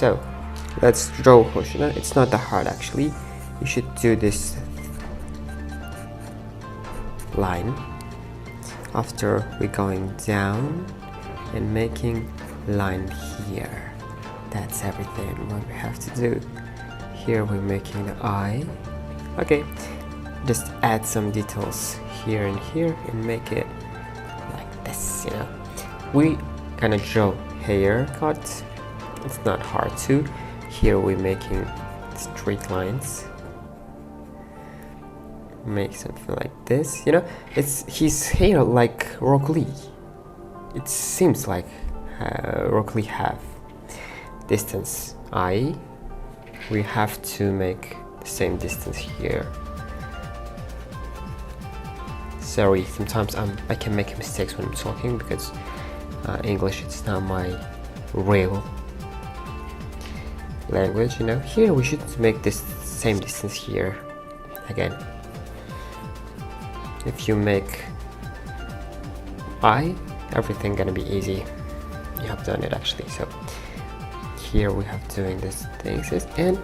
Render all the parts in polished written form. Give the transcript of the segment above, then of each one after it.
So let's draw Hoshina. It's not that hard actually. You should do this line after we're going down and making line here. That's everything what we have to do. Here we're making the eye. Okay, just add some details here and make it like this, you know. We gonna draw haircut. It's not hard to. Here we're making straight lines. Make something like this, you know. It's his hair like Rock Lee. It seems like Rock Lee have distance eye. We have to make the same distance here. Sorry, sometimes I can make mistakes when I'm talking because English it's not my real language, you know. Here we should make this same distance here again. If you make eye, everything gonna be easy. You have done it actually. So here we have doing these things, and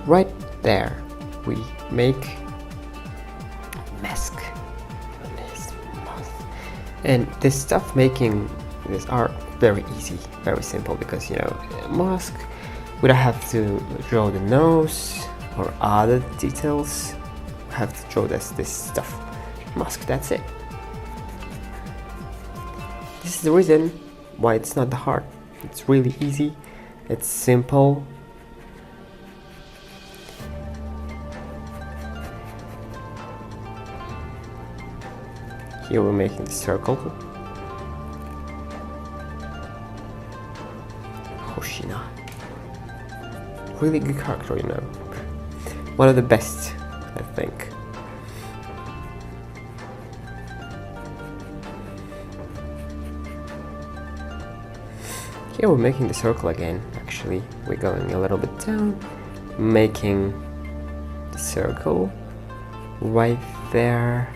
right there we make a mask on his mouth. And this stuff making this are very easy, very simple, because you know, mask we don't have to draw the nose or other details. We have to draw this stuff. Mask, that's it. This is the reason why it's not that hard. It's really easy, it's simple. Here we're making the circle. Hoshina. Really good character, you know. One of the best, I think. Here we're making the circle again. Actually, we're going a little bit down, making the circle right there,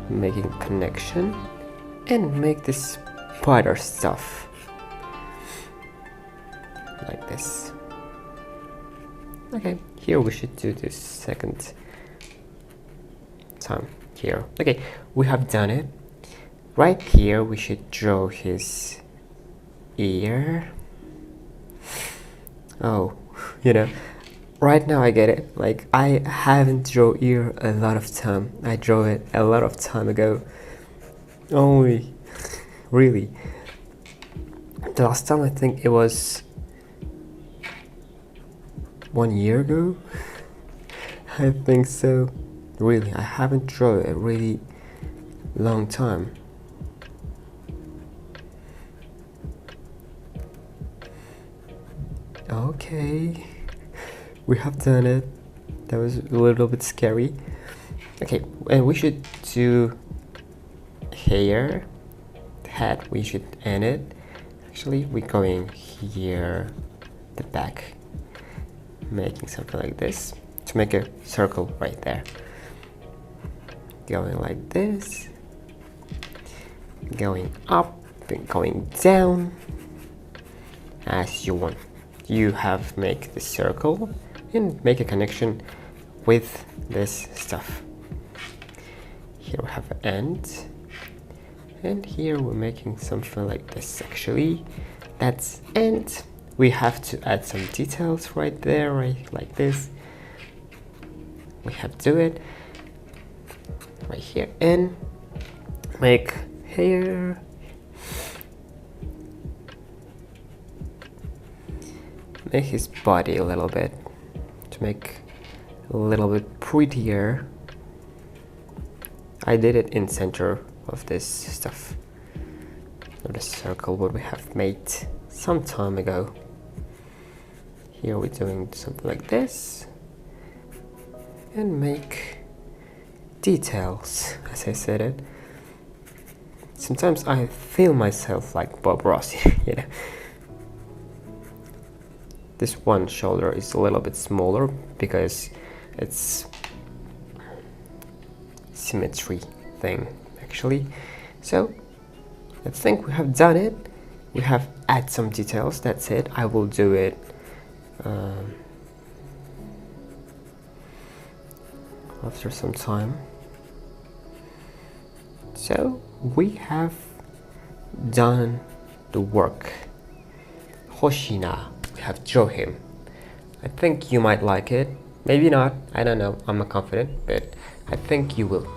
making a connection, and make this spider stuff like this. Okay, here we should do this second time here. Okay, we have done it. Right here we should draw his ear. Oh, you know, right now I get it. Like, I haven't drawn ear a lot of time. I drew it a lot of time ago. Only, really. The last time I think it was 1 year ago. I think so. Really, I haven't drawn a really long time. Okay, we have done it. That was a little bit scary. Okay, and we should do hair, head. We should end it. Actually, we're going here, the back, making something like this to make a circle right there. Going like this, going up and going down as you want. You have make the circle and make a connection with this stuff. Here we have an end, and here we're making something like this. Actually, that's end. We have to add some details right there, right like this. We have to do it right here and make hair. Make his body a little bit to make a little bit prettier. I did it in center of this stuff, of the circle what we have made some time ago. Here we're doing something like this and make details, as I said it. Sometimes I feel myself like Bob Ross, you know. This one shoulder is a little bit smaller because it's symmetry thing actually. So I think we have done it, you have add some details. That's it. I will do it after some time. So we have done the work. Hoshina, we have draw him. I think you might like it. Maybe not. I don't know. I'm not confident, but I think you will.